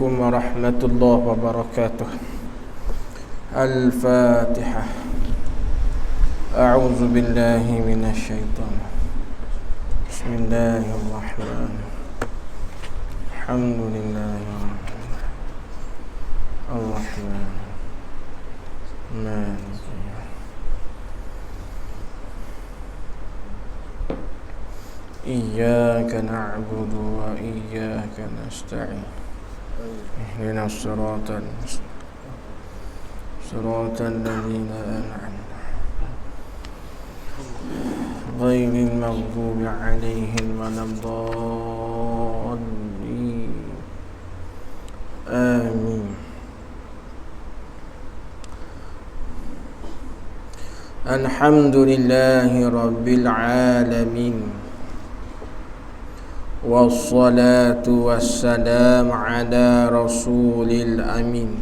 ورحمة الله وبركاته. الفاتحة. أعوذ بالله من الشيطان. بسم الله الرحمن. الحمد لله الرحمن مالك إياك نعبد وإياك نستعين. اهدنا الصراط الذين أنعمت غير المغضوب عليهم ولا الضالين. آمين. الحمد لله رب العالمين، والصلاة والسلام على رسول الأمين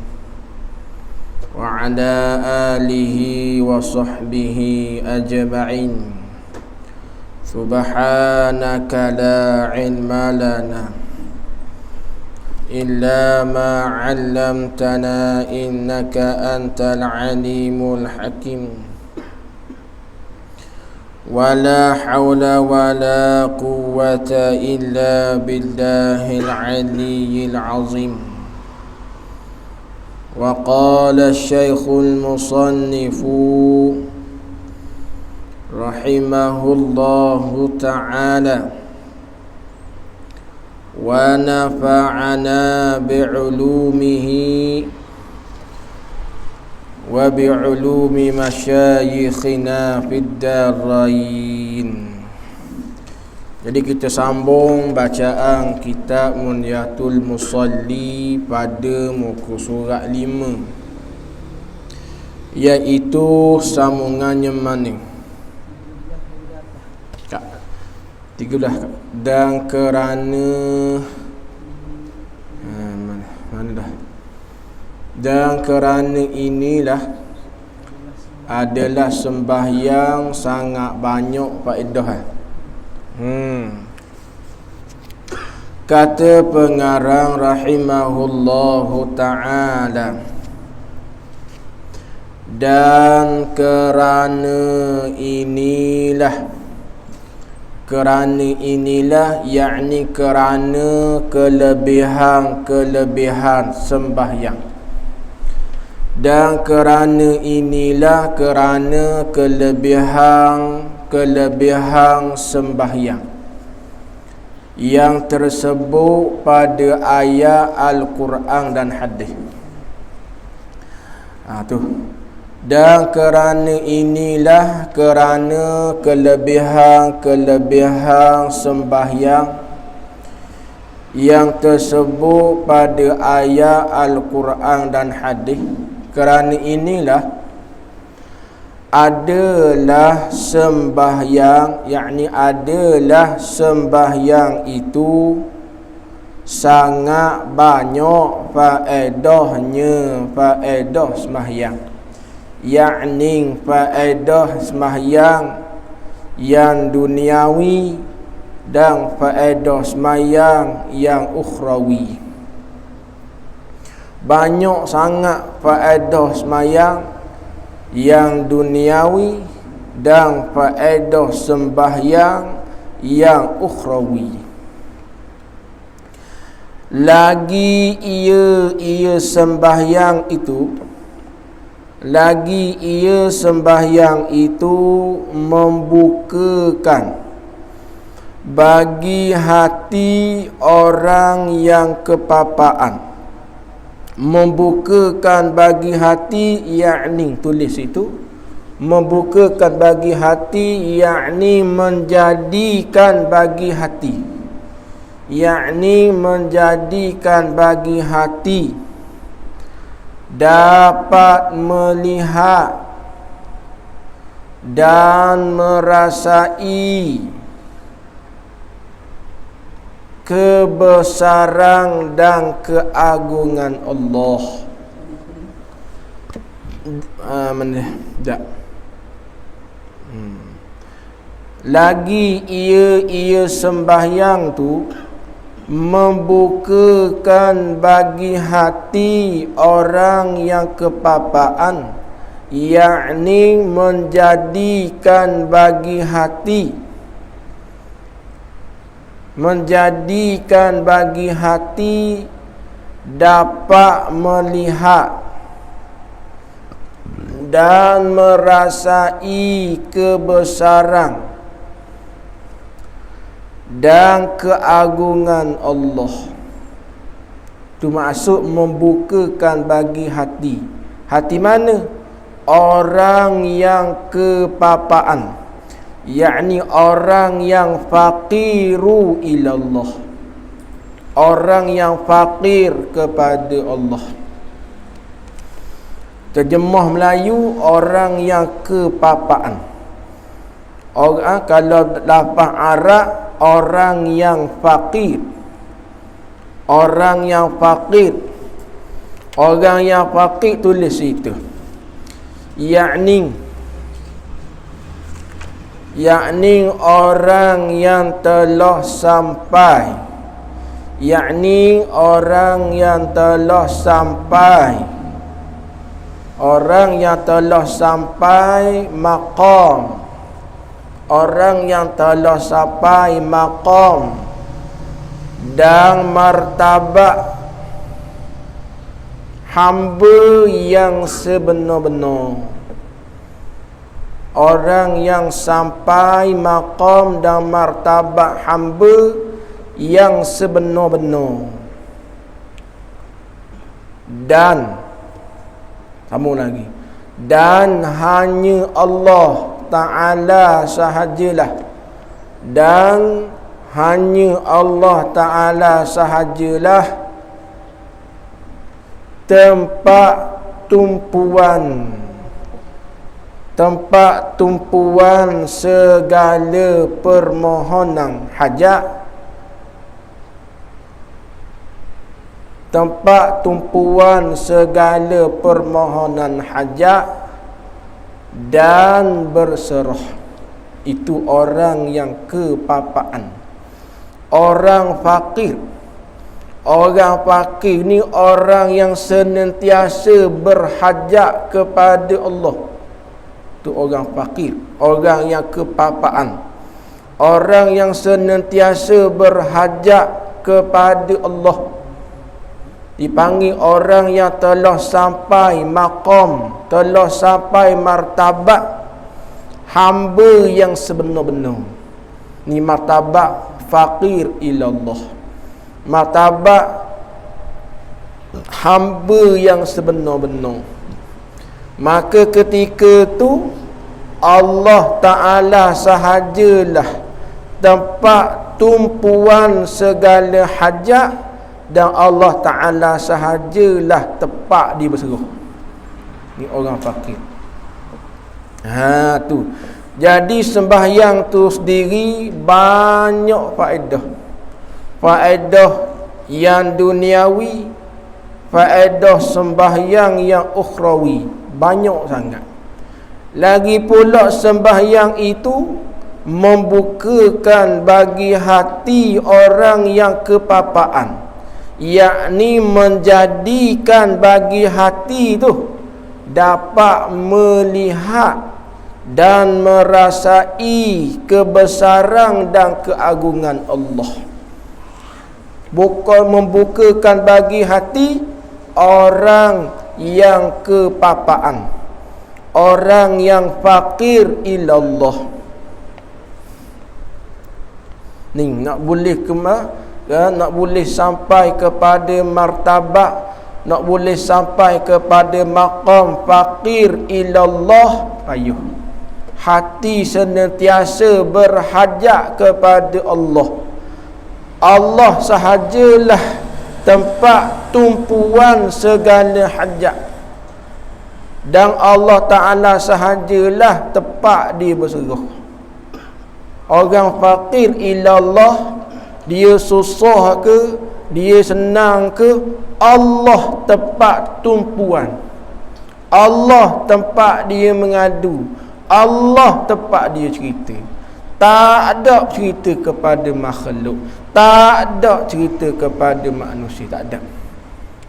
وعلى آله وصحبه أجمعين. سبحانك لا علم لنا إلا ما علمتنا إنك أنت العليم الحكيم. ولا حول ولا قوة إلا بالله العلي العظيم. وقال الشيخ المصنف رحمه الله تعالى: ونفعنا بعلومه وبعلوم مشايخنا في الدارين. Jadi kita sambung bacaan kitab Munyatul Musalli pada muka surat 5, iaitu sambungannya mana? 13. Dan kerana mana dah? Dan kerana inilah adalah sembahyang sangat banyak faedah. Kata pengarang rahimahullahu ta'ala, dan kerana inilah yakni kerana kelebihan sembahyang. Dan kerana inilah kerana kelebihan sembahyang yang tersebut pada ayat Al-Quran dan hadis. Dan kerana inilah kerana kelebihan sembahyang yang tersebut pada ayat Al-Quran dan hadis. Kerana inilah adalah sembahyang, yakni adalah sembahyang itu sangat banyak faedah sembahyang, yakni faedah sembahyang yang duniawi dan faedah sembahyang yang ukhrawi. Banyak sangat faedah sembahyang yang duniawi dan faedah sembahyang yang ukhrawi. Lagi ia sembahyang itu membukakan bagi hati orang yang kepapaan. Membukakan bagi hati, yakni tulis itu membukakan bagi hati, yakni menjadikan bagi hati, dapat melihat dan merasai kebesaran dan keagungan Allah. Lagi ia sembahyang tu membukakan bagi hati orang yang kepapaan, yakni menjadikan bagi hati dapat melihat dan merasai kebesaran dan keagungan Allah. Itu maksud membukakan bagi hati. Hati mana? Orang yang kepapaan, yakni orang yang faqiru ilallah, orang yang fakir kepada Allah. Terjemah Melayu, orang yang kepapaan. Orang, kalau lafaz Arab, orang yang fakir. Orang yang fakir. Orang yang fakir tulis itu. Yakni orang yang telah sampai. Yakni orang yang telah sampai. Orang yang telah sampai maqam. Orang yang telah sampai maqam dan martabat hamba yang sebenar-benar. Orang yang sampai maqam dan martabat hamba yang sebenar-benar. Dan sambung lagi, dan hanya Allah Ta'ala sahajalah, dan hanya Allah Ta'ala sahajalah tempat tumpuan segala permohonan hajat, tempat tumpuan segala permohonan hajat dan berserah. Itu orang yang kepapaan, orang fakir. Orang fakir ni orang yang senantiasa berhajat kepada Allah. Itu orang fakir, orang yang kepapaan, orang yang senantiasa berhajat kepada Allah. Dipanggil orang yang telah sampai maqam, telah sampai martabat hamba yang sebenar-benar. Ni martabat faqir ilallah, martabat hamba yang sebenar-benar. Maka ketika tu Allah Ta'ala sahajalah tempat tumpuan segala hajat, dan Allah Ta'ala sahajalah tepat di berseruh. Ni orang fakir. Tu. Jadi sembahyang tu sendiri banyak faedah. Faedah yang duniawi, faedah sembahyang yang ukhrawi, banyak sangat. Lagi pula sembahyang itu membukakan bagi hati orang yang kepapaan, yakni menjadikan bagi hati tu dapat melihat dan merasai kebesaran dan keagungan Allah. Bukan membukakan bagi hati orang yang kepapaan, orang yang fakir ilallah. Ni nak boleh nak boleh sampai kepada martabat, nak boleh sampai kepada maqam fakir ilallah, payuh. Hati senantiasa berhajat kepada Allah. Allah sahajalah tempat tumpuan segala hajat, dan Allah Ta'ala sahajalah tempat dia berseruh. Orang fakir ilallah, dia susah ke, dia senang ke, Allah tempat tumpuan, Allah tempat dia mengadu, Allah tempat dia cerita. Tak ada cerita kepada makhluk, tak ada cerita kepada manusia, tak ada.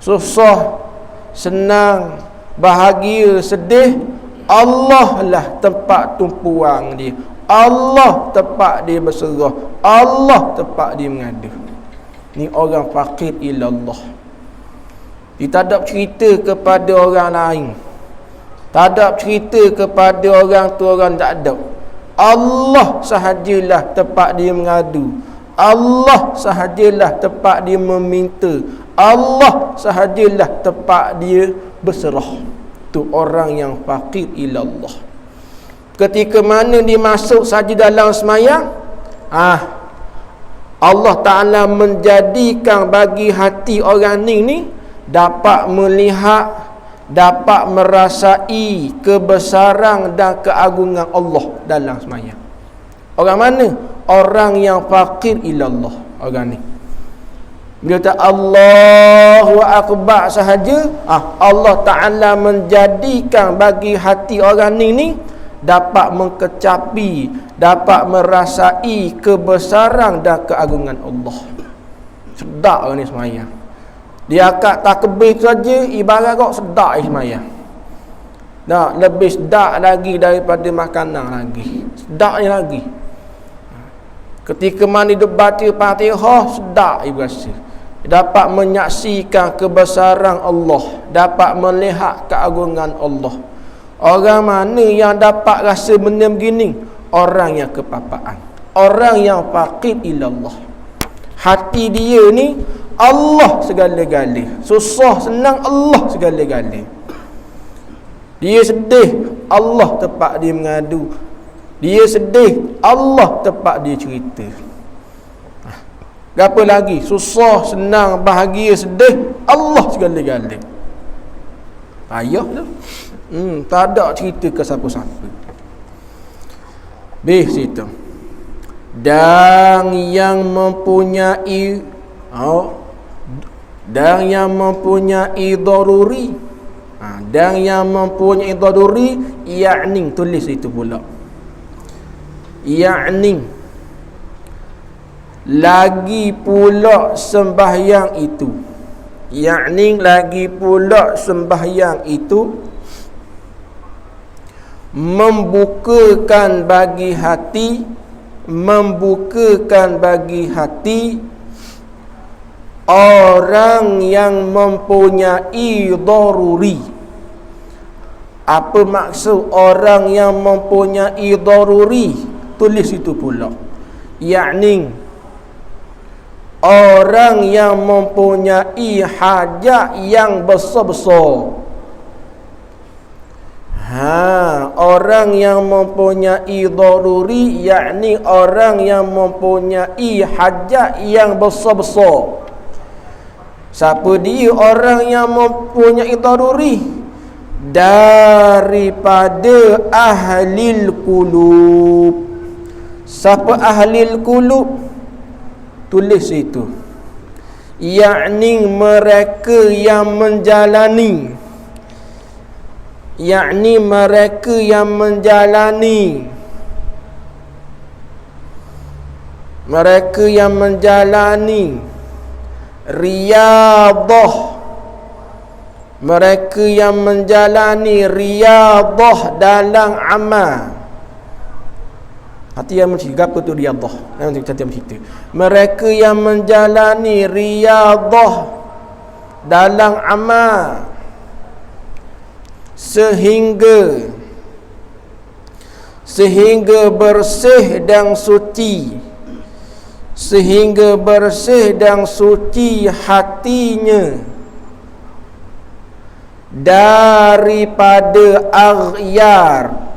Susah, senang, bahagia, sedih, Allah lah tempat tumpuan dia. Allah tempat dia berserah, Allah tempat dia mengadu. Ni orang faqir ilallah. Dia tak ada cerita kepada orang lain, tak ada cerita kepada orang tu, orang tak ada. Allah sahajalah tempat dia mengadu, Allah sahajalah tempat dia meminta, Allah sahajalah tempat dia berserah. Tu orang yang faqir ilallah. Ketika mana dia masuk saja dalam semayang, Allah Ta'ala menjadikan bagi hati orang ni dapat melihat, dapat merasai kebesaran dan keagungan Allah dalam semayang. Orang mana? Orang yang faqir ilallah. Orang ni bila tak Allahu Akbar sahaja, Allah Ta'ala menjadikan bagi hati orang ni dapat mengkecapi, dapat merasai kebesaran dan keagungan Allah. Sedap orang ni semayang. Dia akad takbir saja, ibarat kau sedap semayang. Dah lebih sedap lagi daripada makanan lagi. Sedapnya lagi. Ketika mana dia baca Fatihah, sedap dia berasa. Dapat menyaksikan kebesaran Allah, dapat melihat keagungan Allah. Orang mana yang dapat rasa benda begini? Orang yang kepapaan, orang yang faqir ilallah. Hati dia ni Allah segala-gala, susah senang Allah segala-gala. Dia sedih, Allah tempat dia mengadu. Dia sedih, Allah tempat dia cerita. Apa lagi? Susah, senang, bahagia, sedih, Allah segala-gala. Payah tu. Tak ada cerita ke siapa-siapa. Situ. Dan yang mempunyai daruri, dan yang mempunyai daruri, yakni, tulis itu pula, yakni lagi pula sembahyang itu, yakni lagi pula sembahyang itu membukakan bagi hati, membukakan bagi hati orang yang mempunyai daruri. Apa maksud orang yang mempunyai daruri? Tulis itu pula, yakni orang yang mempunyai hajat yang besar-besar. Orang yang mempunyai daruri, yakni orang yang mempunyai hajat yang besar-besar. Siapa dia orang yang mempunyai daruri? Daripada ahlil qulub. Siapa ahlil qulub? Tulis itu, yakni mereka yang menjalani, yakni mereka yang menjalani, mereka yang menjalani riyadah, mereka yang menjalani riyadah dalam amal. Hati yang mencari apa tu riyadah? Nanti kita cerita. Mereka yang menjalani riyadah dalam amal sehingga bersih dan suci, sehingga bersih dan suci hatinya daripada aghyar,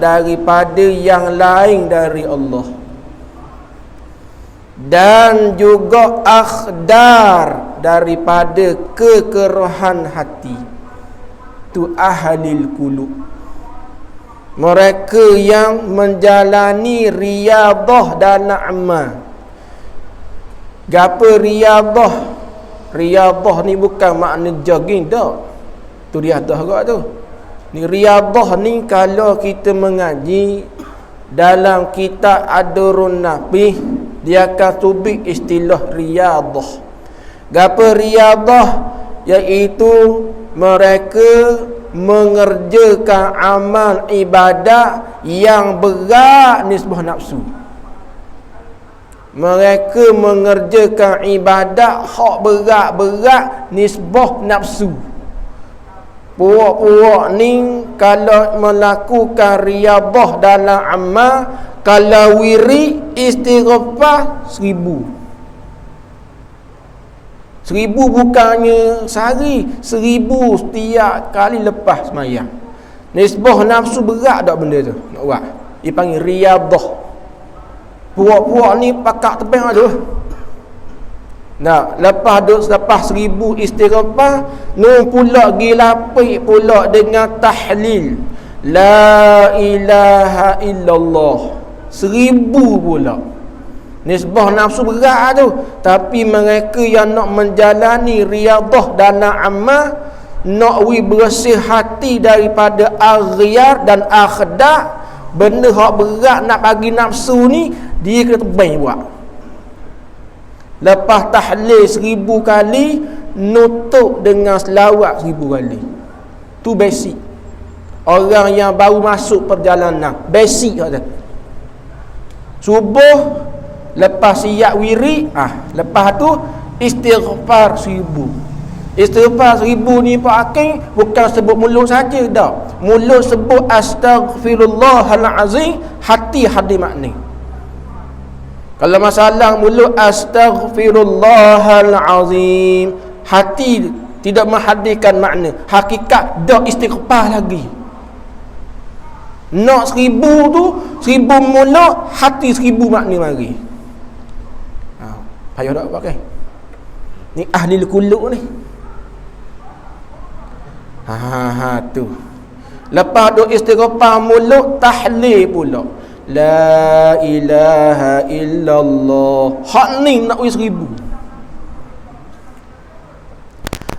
daripada yang lain dari Allah, dan juga akhdar, daripada kekerahan hati. Tu ahlil qulub, mereka yang menjalani riyadah dalam amal. Gapo riyadah? Riyadah ni bukan makna jogging dah. Tu riyadah juga tu. Ni riyadah ni kalau kita mengaji dalam kitab Adurun Nabih dia akan tubik istilah riyadah. Gapo riyadah? Iaitu mereka mengerjakan amal ibadat yang berat nisbah nafsu. Mereka mengerjakan ibadat hak berat-berat nisbah nafsu. Puak-puak ni kalau melakukan riyadah dalam amal, kalau wirid istighfar 1000. 1000 bukannya sehari, 1000 setiap kali lepas semayang. Nisbah nafsu berat tak benda tu nak buat. Dia panggil riyadah. Puak-puak ni pakak tebing tu. Nah, lepas 1000 istighfar, nu pula gilapik pula dengan tahlil la ilaha illallah 1000 pula. Nisbah nafsu berat tu, tapi mereka yang nak menjalani riyadah dalam amal, nak bersih hati daripada aghyar dan akhdar, benda hak berat nak bagi nafsu ni, dia kena tebing buat. Lepas tahlil 1000 kali, nutup dengan selawat 1000 kali. Tu basic. Orang yang baru masuk perjalanan, basic kata. Subuh lepas siap wirid, lepas tu istighfar 1000. Istighfar 1000 ni Pak Hakim bukan sebut mulut saja dah. Mulut sebut astaghfirullahalazim, hati hadir makna. Kalau masalah mulut astaghfirullahalazim, hati tidak menghadirkan makna, hakikat dah istighfar lagi. Nak 1000 tu, 1000 mulut, hati 1000 makna mari. Payah tak pakai. Ni ahli kuluk ni. Tu. Lepas doa istighfar mulut, tahlil pula. La ilaha illallah. Hak ni nak 1000.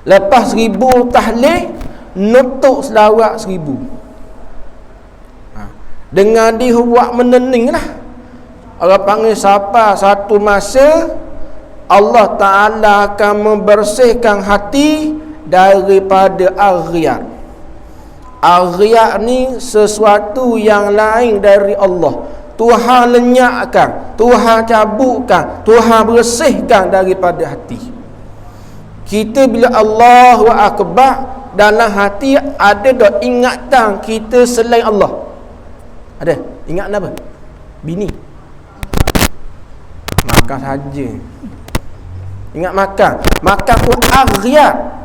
Lepas 1000 tahlil, nutuk selawat 1000. Dengan dia buat menening lah. Orang panggil siapa satu masa Allah Ta'ala akan membersihkan hati daripada aghyar. Aghyar ni sesuatu yang lain dari Allah. Tuhan lenyapkan, Tuhan cabutkan, Tuhan bersihkan daripada hati. Kita bila Allahu Akbar, dalam hati ada tak ingatan kita selain Allah? Ada? Ingat apa? Bini. Makan saja. Ingat makan. Makan tu aghyar.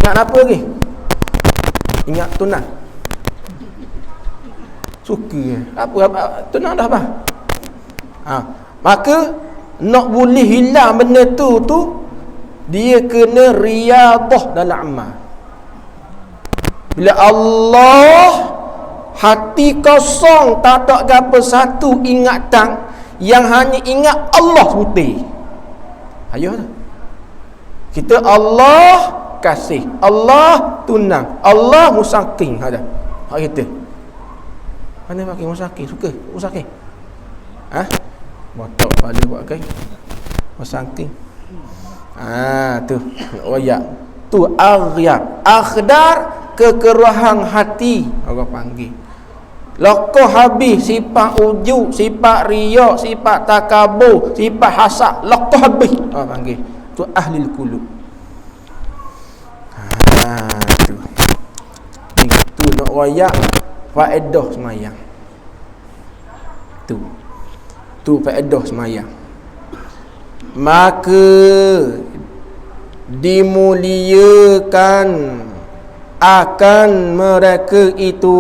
Ingat apa lagi? Ingat tunang. Suka. Apa tunang dah apa? Maka nak boleh hilang benda tu dia kena riyadah dalam amal. Bila Allah hati kosong, tak ada apa satu ingatan, yang hanya ingat Allah putih. Ayuh tu. Kita Allah kasih, Allah tunang, Allah musakin. Ada. Hak kita. Mana pakai musakin? Suka musakin? Botak pada buat kai. Musakin. Tu wayak. Tu aghyar. Akhdar, kekeruhan hati orang panggil. Lokoh habis sifat ujub, sifat riak, sifat takabur, sifat hasad, lokoh habis orang panggil. Tu ahli qulub. Tu. Itu nak royak faedah semayang. Tu faedah semayang. Maka dimuliakan akan mereka itu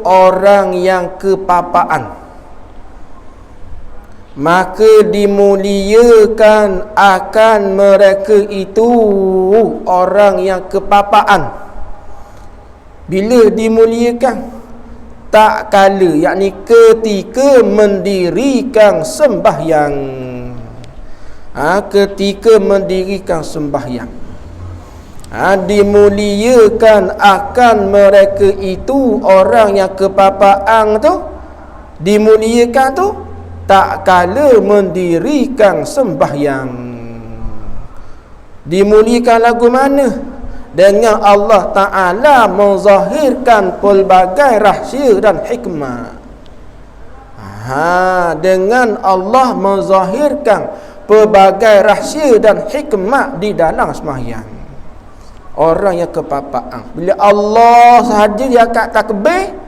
orang yang kepapaan. Maka dimuliakan akan mereka itu orang yang kepapaan. Bila dimuliakan? Tak kala, yakni ketika mendirikan sembahyang. Ketika mendirikan sembahyang. Dimuliakan akan mereka itu orang yang kepapaan tu, dimuliakan tu tak kala mendirikan sembahyang. Dimuliakan lagu mana? Dengan Allah Ta'ala menzahirkan pelbagai rahsia dan hikmah. Dengan Allah menzahirkan pelbagai rahsia dan hikmah di dalam sembahyang. Orang yang kepapaan, bila Allah sahaja dia akan takbir,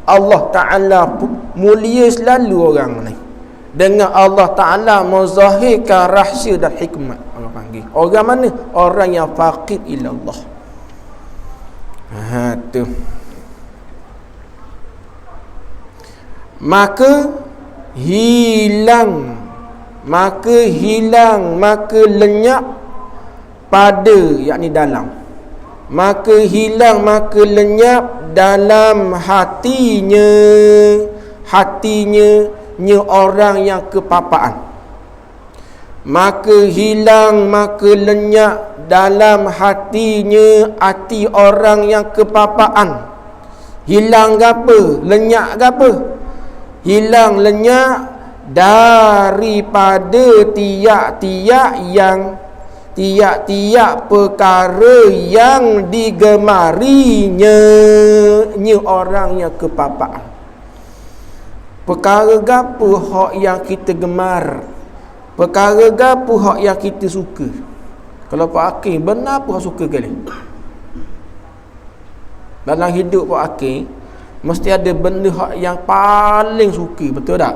Allah Ta'ala mulia selalu orang ni. Dengan Allah Ta'ala menzahirkan rahsia dan hikmat. Orang panggil orang mana? Orang yang faqir ila Allah. Tu. Maka hilang, maka lenyap pada, yakni dalam. Maka hilang, maka lenyap dalam hatinya orang yang kepapaan. Maka hilang, maka lenyap dalam hatinya hati orang yang kepapaan. Hilang apa? Lenyap apa? Hilang lenyap daripada tiap-tiap perkara yang digemarinya orang yang kepapaan. Perkara gapo hak yang kita gemar? Perkara gapo hak yang kita suka? Kalau Pak Hakim, benar apa hak suka kali? Dalam hidup Pak Hakim mesti ada benda hak yang paling suka, betul tak?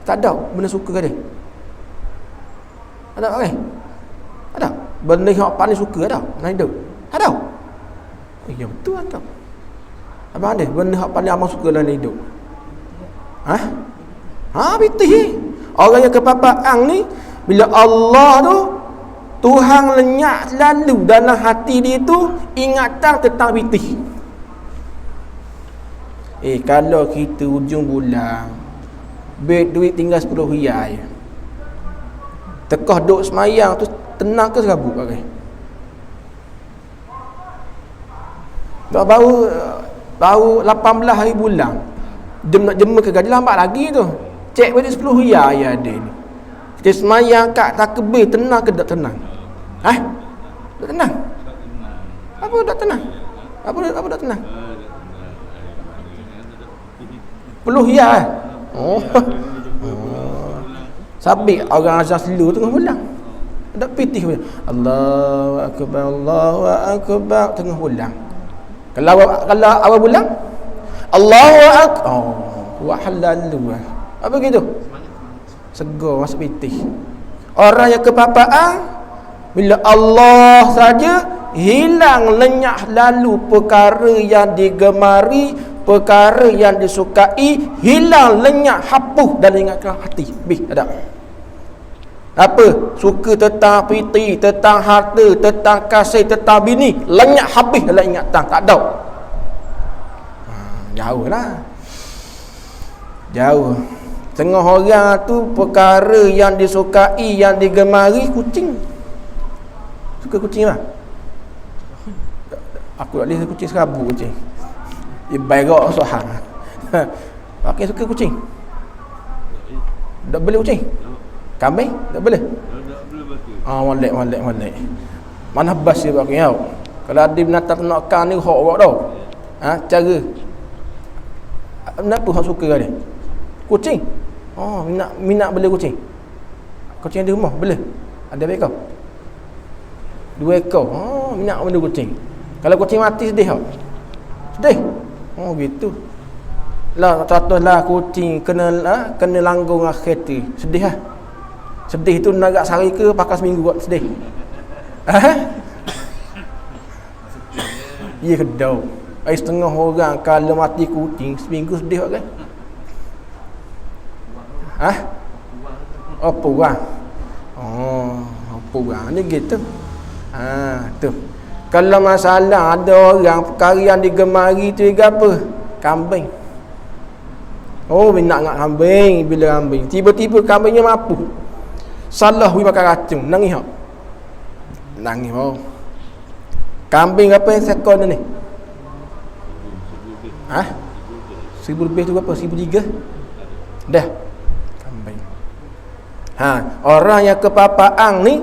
Tak ada benda suka kali. Ada kan? Ada benda yang paling suka ada dalam hidup? Ada. Ya betul tak? Abang ada benda yang paling abang suka dalam hidup? Betul. Orang yang kepapaan ni, bila Allah tu, Tuhan lenyap selalu dalam hati dia tu ingatan tentang betul. Kalau kita hujung bulan duit tinggal 10 riyal, tekah duk semayang tu tenang ke serabut pakai? Baru 18 hari bulan, dia nak jema ke gaji lambat lagi tu. Cek balik 10 riyal ya ada ni. Kita semayang kat takbir tenang ke tak tenang? Tak tenang. Apa tak tenang? Apa tak tenang? 10 riyal. Sabik orang azan selu tengah bulan. Ada pitih punya. Allahu akbar tengah bulan. Kalau awal bulan Allahu akbar. Wa halalu. Apa gitu? Segar masuk pitih. Orang yang kepapaan, bila Allah saja, hilang lenyap lalu perkara yang digemari, perkara yang disukai, hilang lenyap hapus dan ingatkan hati. Ada apa? Suka tentang piti, tentang harta, tentang kasih, tentang bini, lenyap habis dalam ingatan, tak ada. Jauh lah. Jauh. Tengah orang tu perkara yang disukai, yang digemari, kucing. Suka kucing lah. Aku tak boleh kucing serabut kucing. Dia berak sohang. Pakai suka kucing. Tak boleh kucing. Kambing tak boleh. Molek. Mana bas dia pakai tau. Kalau ada binatang ternakan ni hok awak tau. Cara. Kenapa hok suka dia? Kucing. Minat bela kucing. Kucing di rumah bela. Ada berapa ekor? 2 ekor. Minat bela kucing. Kalau kucing mati sedih tak? Sedih. Gitu. Lah contohlah kucing kena langgung akhir tu. Sedih lah. Sedih tu nak sehari ke pakai seminggu buat sedih. Ya kedau. Setengah orang kalau mati kucing seminggu sedih kan? Puang. Puang ni gitu. Tu. Kalau masalah ada orang perkara yang digemari tu apa? Kambing. Minat nak kambing. Bila kambing, tiba-tiba kambingnya mampu. Salah pergi makan racun, nangis tak? Nangis Kambing apa yang sekon ni? 1000 lebih tu berapa? 1003? Dah. Kambing. Orang yang kepapaan ni,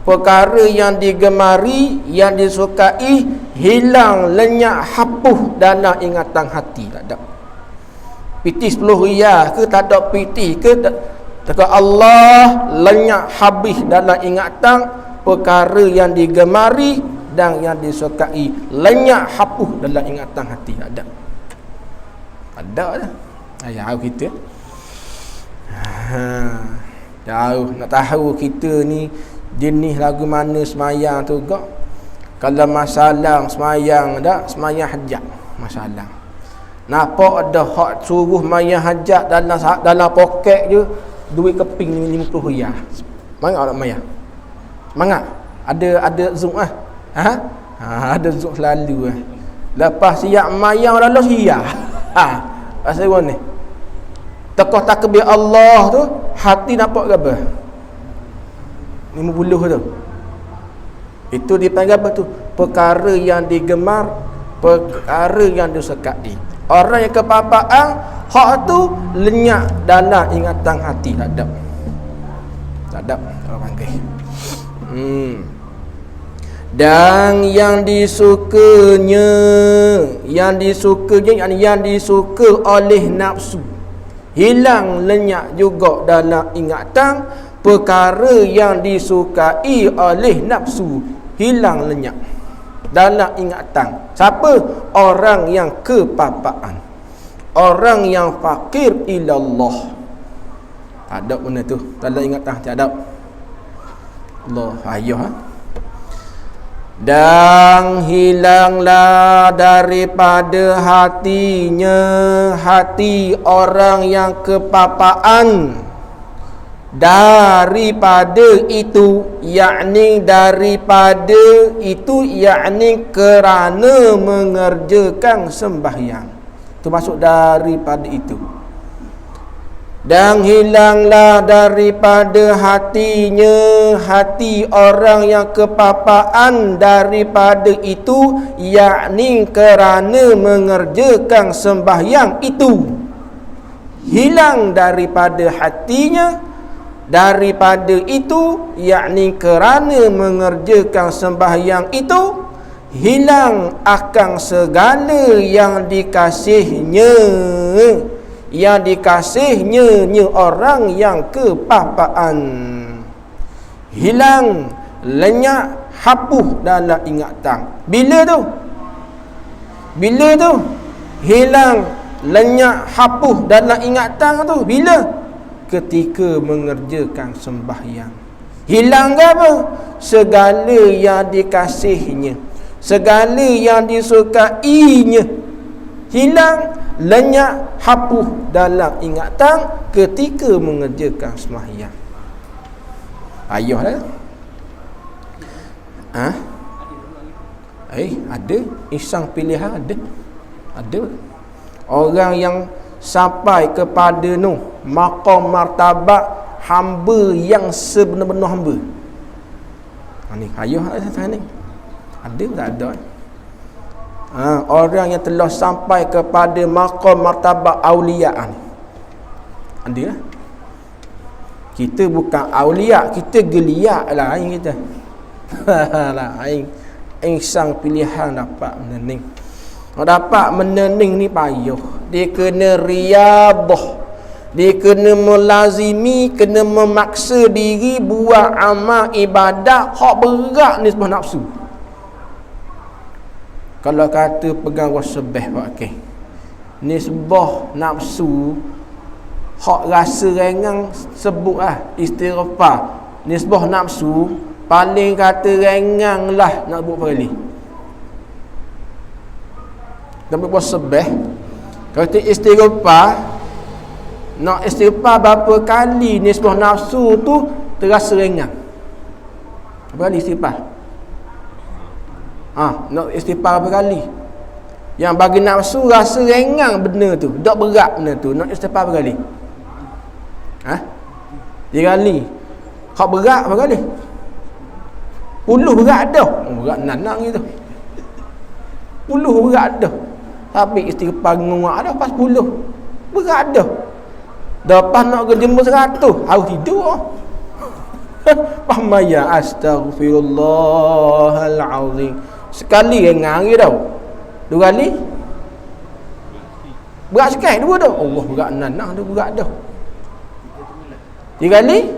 perkara yang digemari, yang disukai, hilang, lenyap, hapuh dalam ingatan hati. Tak ada. Piti 10 riyal ke tak ada piti ke tak Allah lenyap habis dalam ingatan perkara yang digemari dan yang disukai, lenyap hapuh dalam ingatan hati. Tak ada. Ada dah. Jauh kita. Jauh nak tahu kita ni jenis lagu mana semayang tu gak. Kalau masalah semayang dak, semayang hajat masalah. Nampak ada hak suruh mayang hajat dalam poket je duit keping 50 riyal. Semangat tak mayang? Semangat? Ada zoom ada zoom selalu Lepas siap mayang lalu siap. Pasal mana? Tokoh takbir Allah tu hati nampak ke apa? 50 tu. Itu dipanggil apa tu? Perkara yang digemar, perkara yang disukai. Orang yang kepapaan, hak tu lenyap dalam ingatan hati. Tak ada. Tak ada orang panggil. Dan yang disukanya, yang disuka oleh nafsu, hilang lenyap juga dalam ingatan perkara yang disukai oleh nafsu, hilang lenyap dalam ingatan. Siapa? Orang yang kepapaan, orang yang fakir ilallah. Tak ada benda tu dalam ingatan, tak ada. Allah ayuh. Dan hilanglah daripada hatinya, hati orang yang kepapaan, daripada itu, yakni daripada itu, yakni kerana mengerjakan sembahyang. Itu masuk daripada itu. Dan hilanglah daripada hatinya, hati orang yang kepapaan, daripada itu, yakni kerana mengerjakan sembahyang itu. Hilang daripada hatinya, daripada itu, yakni kerana mengerjakan sembahyang itu, hilang akan segala yang dikasihnya, yang dikasihnya orang yang kepapaan. Hilang, lenyap, hapuh dalam ingatan. Bila tu? Bila tu? Hilang, lenyap, hapuh dalam ingatan tu. Bila? Ketika mengerjakan sembahyang. Hilang ke apa? Segala yang dikasihnya, segala yang disukainya, hilang, lenyap, hapuh dalam ingatan ketika mengerjakan sembahyang. Ayuhlah. Ada isang pilihan, ada orang yang sampai kepada maqam martabat hamba yang sebenar-benar hamba. Ni ayuh ni. Ada tak ada? Orang yang telah sampai kepada maqam martabat auliya ni. Ada lah. Kita bukan aulia, kita geliat lah aing kita. Lah aing sang pilihan dapat menening. Dapat menening ni payuh. Dia kena riyadhah. Dia kena melazimi, kena memaksa diri buat amal ibadat hak berat ni sebab nafsu. Kalau kata pegang wasbah pakai nisbah nafsu, hak rasa ringan sebut istighfar. Nisbah nafsu paling kata ringan lah nak buat sekali. Dan buat sebeh, kata istighfar, nak istighfar berapa kali nisbah nafsu tu terasa ringan. Berapa kali istighfar? Nak istighfar berapa kali? Yang bagi nafsu rasa ringan benda tu, tak berat benda tu, nak istighfar berapa kali? 3 kali. Hak berat berapa kali? 10 berat dah. Berat nanang gitu. 10 berat dah. Tapi istighfar ngomong ada pas 10. Berat dah. Lepas nak jemur 100, harus tidur. Pahmaya astaghfirullahalazim. Sekali ngari tau. 2 kali. Berat sekali 2 dah. Allah berat nanah dah berat dah. 3 kali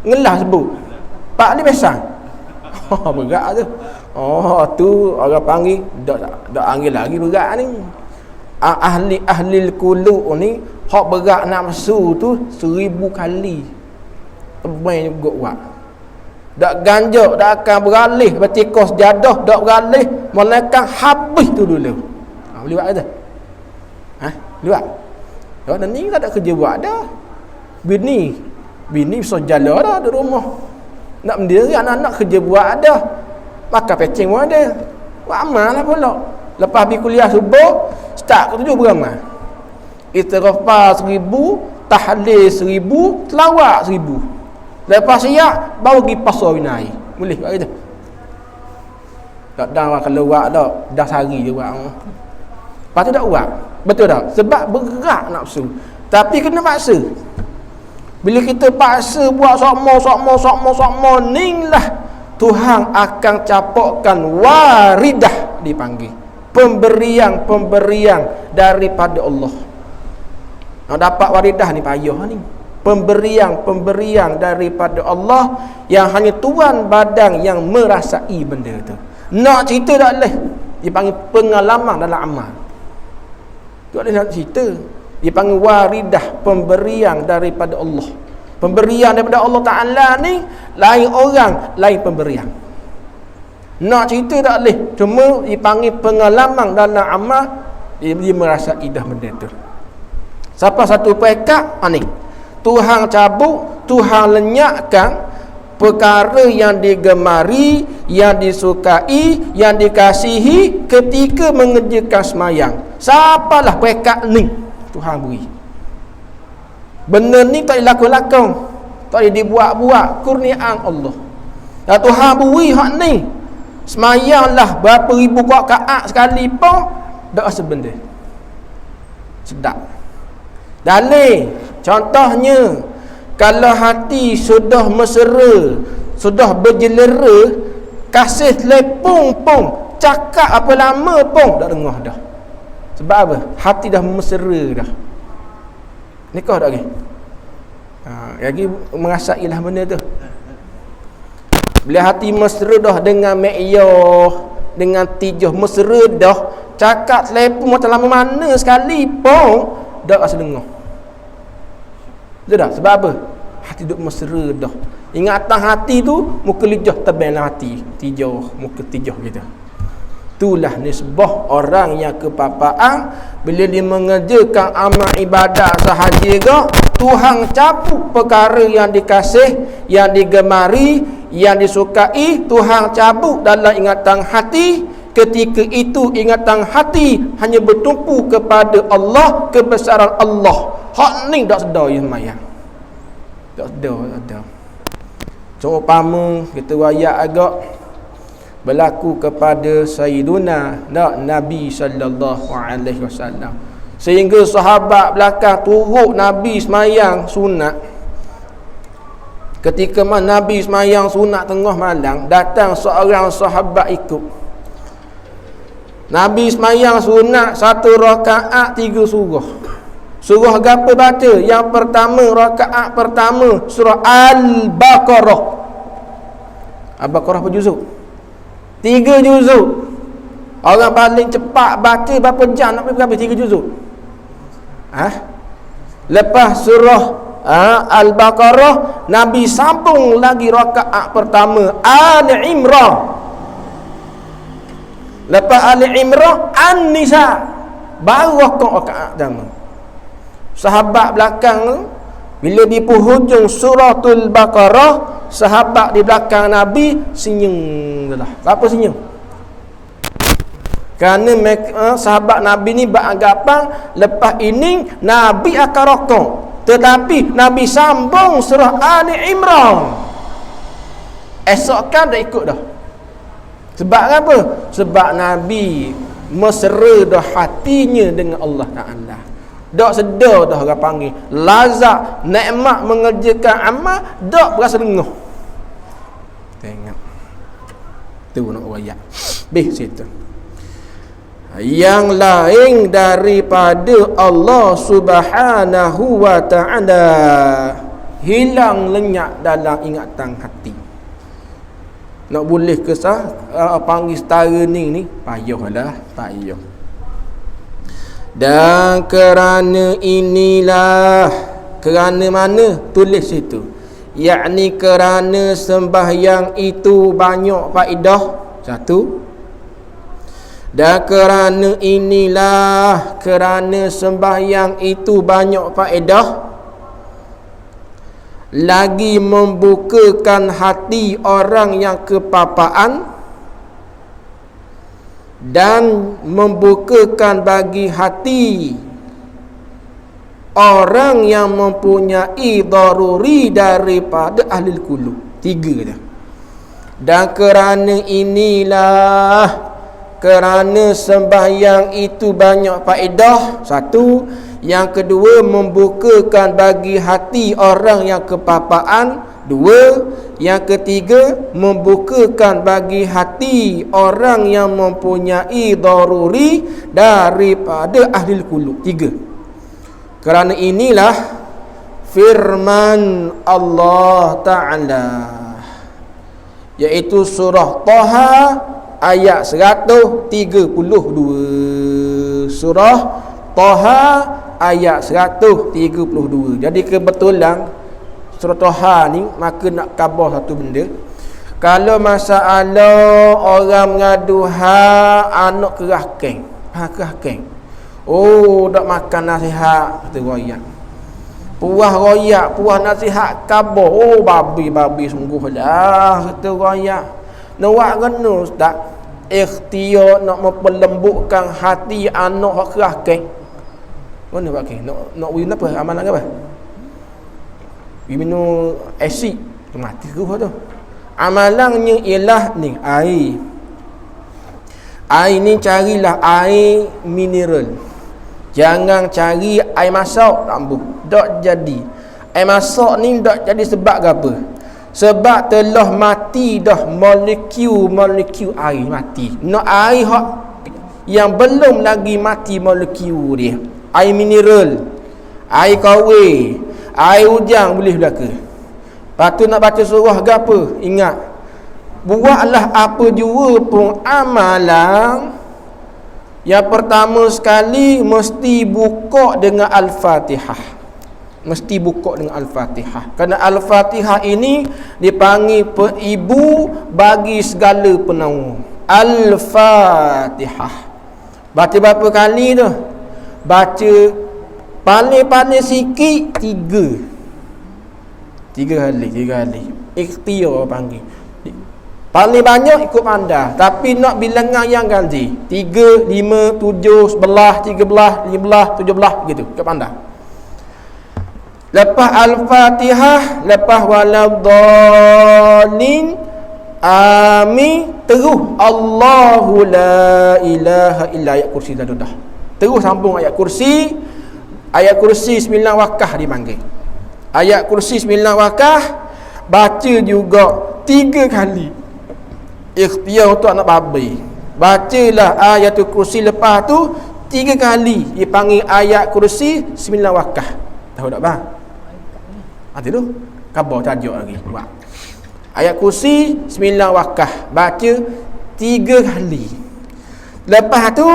ngelah sebut. 4 kali besar. Berat tu. Tu orang panggil dak panggil lagi berat ni. Ahli qulub ni hak berat nafsu tu 1000 kali. Tebal juga buat. Dak ganjak dak akan beralih bertikos jadah dak beralih melainkan habis tu dulu. Boleh buat kata? Boleh buat? Dak ni tak ada kerja buat dah. Bini bisa jalan dah di rumah. Nak mendiri anak-anak kerja buat dah. Makan pecing pun ada. Buat amal lah pula. Lepas pergi kuliah subuh, start ke 7 beramal. Istighfar 1000, tahlil 1000, selawat 1000. Lepas siap baru pergi pasar winai. Boleh buat gitu. Tak dah kalau buat dah sehari je buat. Lepas tu tak buat. Betul tak? Sebab berat nafsu. Tapi kena paksa. Bila kita paksa buat sokmo ning lah Tuhan akan capokkan waridah dipanggil. Pemberian daripada Allah. Nak dapat waridah ni payah ni. Pemberian daripada Allah yang hanya tuan badan yang merasai benda tu. Nak cerita tak boleh. Dia panggil pengalaman dalam amal. Tak boleh nak cerita. Dia panggil waridah, pemberian daripada Allah. Pemberian daripada Allah Ta'ala ni lain orang, lain pemberian. Nak cerita tak boleh. Cuma dia panggil pengalaman dalam amal. Dia merasai dah benda tu. Siapa satu pekat ni Tuhan cabut, Tuhan lenyapkan perkara yang digemari, yang disukai, yang dikasihi ketika mengerjakan semayang. Siapalah pekat ni Tuhan beri. Benda ni tak dilakon-lakon, tak dibuat-buat, kurniaan Allah. Dan Tuhan beri hak ni. Semayanglah berapa ribu rakaat sekali pun tak rasa benda. Sedap. Dalil contohnya, kalau hati sudah mesra, sudah berjelera, kasih telepon pun, cakap apa lama pun tak dengar dah. Sebab apa? Hati dah mesra dah. Nikah tak lagi? Lagi merasailah benda tu. Bila hati mesra dah dengan Mekyoh, dengan Tijah mesra dah, cakap telepon macam lama mana sekali pun tak rasa dengar. Betul tak? Sebab apa? Hati duk mesra dah. Ingatan hati tu muka lijah terbanglah hati. Tijah, muka tijah kita. Itulah nisbah orang yang kepapaan bila dia mengerjakan amal ibadat sahaja ke, Tuhan cabut perkara yang dikasih, yang digemari, yang disukai, Tuhan cabut dalam ingatan hati. Ketika itu ingatan hati hanya bertumpu kepada Allah, kebesaran Allah. Hak ni tak sedar ya semayang. Tak sedar. Cuma umpama kita wayak agak berlaku kepada Sayyiduna Nabi sallallahu alaihi wasallam, sehingga sahabat belakang turut Nabi semayang sunat. Ketika Nabi semayang sunat tengah malam, datang seorang sahabat ikut Nabi semayang sunat 1 rakaat 3 surah. Surah apa baca? Yang pertama, rakaat pertama surah Al-Baqarah. Al-Baqarah berapa juzuk? 3 juzuk. Orang paling cepat baca berapa jam nak habis 3 juzuk? Lepas surah Al-Baqarah, Nabi sambung lagi rakaat pertama Ali Imran. Lepas Ali Imran, An-Nisa. Baru rakaat pertama. Sahabat belakang tu, bila di penghujung suratul Baqarah, sahabat di belakang Nabi senyum dah. Apa senyum? Kerana sahabat Nabi ni beranggapan lepas ini Nabi akan rakaat, tetapi Nabi sambung surah Ali Imran. Esok kan dah ikut dah. Sebab apa? Sebab Nabi mesra dah hatinya dengan Allah Ta'ala. Dak sedar dah orang panggil lazat nikmat mengerjakan amal, dak berasa denguh. Tengok tu nak wayak situ. Yang lain daripada Allah Subhanahu wa Ta'ala hilang lenyap dalam ingatan hati. Nak boleh kesah panggil setara ni payahlah, payah. Dan kerana inilah, kerana mana? Tulis situ. Yakni kerana sembahyang itu banyak faedah. Satu. Dan kerana inilah, kerana sembahyang itu banyak faedah, lagi membukakan hati orang yang kepapaan dan membukakan bagi hati orang yang mempunyai daruri daripada ahli qulub. 3 dah. Dan kerana inilah, kerana sembahyang itu banyak faedah. 1. Yang kedua, membukakan bagi hati orang yang kepapaan. 2. Yang ketiga, membukakan bagi hati orang yang mempunyai daruri daripada ahli qulub. 3. Kerana inilah firman Allah Ta'ala, iaitu surah Taha ayat 132. Surah Taha ayat 132. Jadi kebetulan surah Taha ni maka nak khabar satu benda. Kalau masalah orang mengadu anak kerah keng, kerah keng, oh dak makan nasihat kata royak, puas royak, puas nasihat khabar, oh babi sungguhlah kata royak. Nak kena ustaz ikhtiar nak memperlembutkan hati anak hak kerah keng. Mana pak keng? Nak win apa? Amalan apa? Minum asid tu mati ke tu. Amalannya ialah ni air. Air ni carilah air mineral. Jangan cari air masak, tambuh. Tak jadi. Air masak ni tak jadi sebab apa? Sebab telah mati dah molekul air mati. Nak air hak yang belum lagi mati molekul dia. Air mineral, air kawe, air hujan boleh belaka. Lepas tu nak baca surah ke apa? Ingat, buatlah apa jua pun amalan, yang pertama sekali mesti buka dengan Al-Fatihah. Mesti buka dengan Al-Fatihah. Kerana Al-Fatihah ini dipanggil ibu bagi segala penawar. Al-Fatihah. Baca berapa kali tu? Baca paling sikit 3 kali. Ikhtiar panggil. Paling banyak ikut pandai. Tapi nak bilangan yang ganti 3, 5, 7, 11, 13, 15, 17 gitu. Ikut pandai. Lepas Al-Fatihah, lepas waladhdallin, amin, terus Allahu la ilaha illa, ayat kursi dah. Terus sambung ayat kursi. Ayat kursi 9 wakah dipanggil. Ayat kursi 9 wakah baca juga 3 kali. Ikhtiar untuk anak babi. Bacalah ayat kursi lepas tu 3 kali dipanggil ayat kursi 9 wakah. Tahu tak bang? Nanti tu khabar tajuk lagi buat. Ayat kursi 9 wakah baca 3 kali. Lepas tu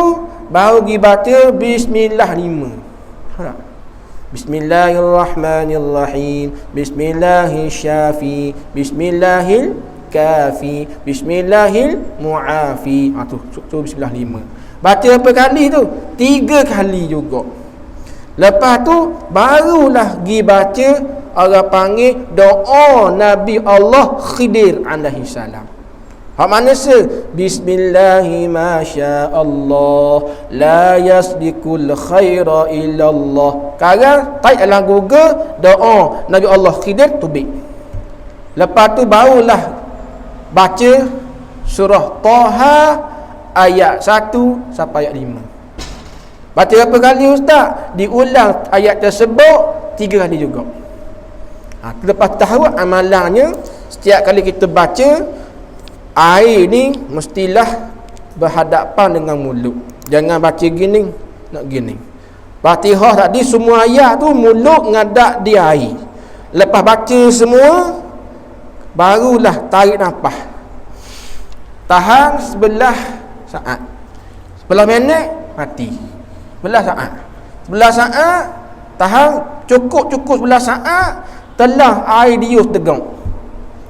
baru pergi baca bismillah 5. Bismillahirrahmanirrahim, Bismillahil syafi, Bismillahil kafi, Bismillahil muafi. Tu bismillah 5. Baca berapa kali tu? 3 kali juga. Lepas tu barulah pergi baca, orang panggil doa Nabi Allah Khidir alaihi salam. Hak mana Bismillahi masyaallah la yasdiqul khaira illallah. Sekarang type dalam Google doa Nabi Allah Khidir tubik. Lepas tu barulah baca surah Taha ayat 1 sampai ayat 5. Baca berapa kali ustaz? Diulang ayat tersebut 3 kali juga. Lepas tahu amalannya, setiap kali kita baca, air ni mestilah berhadapan dengan mulut. Jangan baca gini, nak gini. Fatihah tadi semua ayat tu mulut ngadap di air. Lepas baca semua, barulah tarik nafas. Tahan 11 saat. 11 minit mati. 11 saat. 11 saat tahan cukup 11 saat, telah air dius tegang.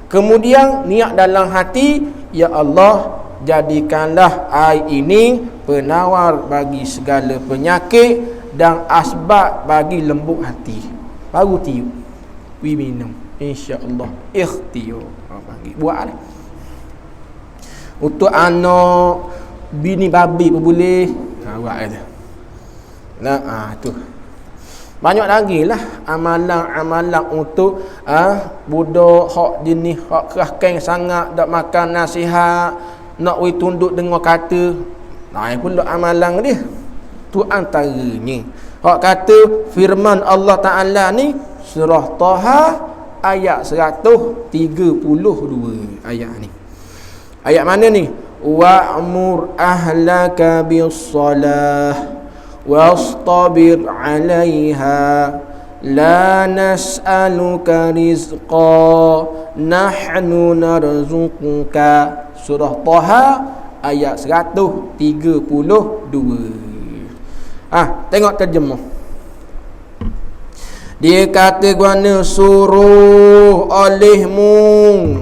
Kemudian niat dalam hati, ya Allah, jadikanlah air ini penawar bagi segala penyakit dan asbab bagi lembut hati. Baru tiup, we minum, insya-Allah ikhtiar. Panggil buatlah. Untuk anak bini babi pun boleh. Buat aja. Nah, tu. Banyak lagi lah amalan-amalan untuk budak hak jenis hak kerahkan sangat, dak makan nasihat, nak we tunduk dengar kata. Nah, pula amalan dia. Tu antaranya. Hak kata firman Allah Taala ni surah Taha ayat 132 ayat ni. Ayat mana ni? Wa'mur ahlaka bis-salah wastabir 'alaiha la nas'aluka rizqa nahnu narzuquka. Surah Taha ayat 132. Tengok terjemah. Dia kata guana suruh olehmu,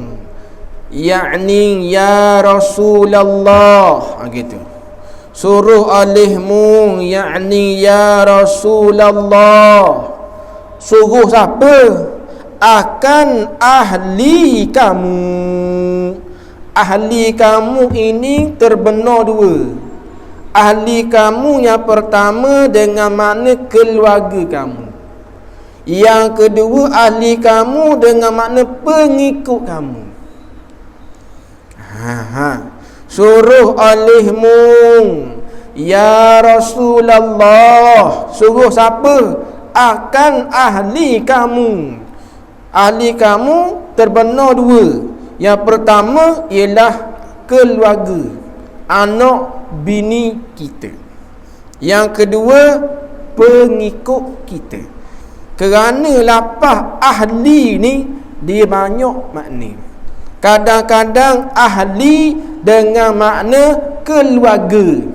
yakni ya Rasulullah, gitu. Suruh olehmu, yakni ya Rasulullah. Suruh siapa? Akan ahli kamu. Ahli kamu ini terbenar dua. Ahli kamu yang pertama dengan makna keluarga kamu. Yang kedua ahli kamu dengan makna pengikut kamu. Suruh olehmu ya Rasulullah. Suruh siapa? Akan ahli kamu. Ahli kamu terbenar dua. Yang pertama ialah keluarga, anak bini kita. Yang kedua pengikut kita. Kerana lapar ahli ni dia banyak makna. Kadang-kadang ahli dengan makna keluarga.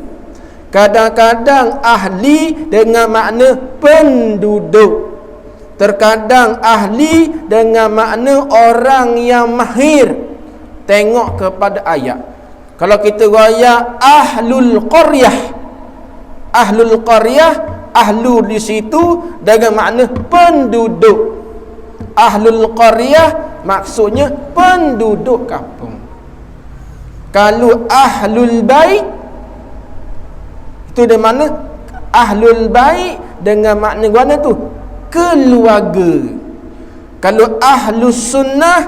Kadang-kadang ahli dengan makna penduduk. Terkadang ahli dengan makna orang yang mahir. Tengok kepada ayat. Kalau kita raya ahlul qaryah. Ahlul qaryah, ahlu di situ dengan makna penduduk. Ahlul qaryah maksudnya penduduk kampung. Kalau ahlul bait itu dengan mana? Ahlul bait dengan makna mana tu? Keluarga. Kalau ahlus sunnah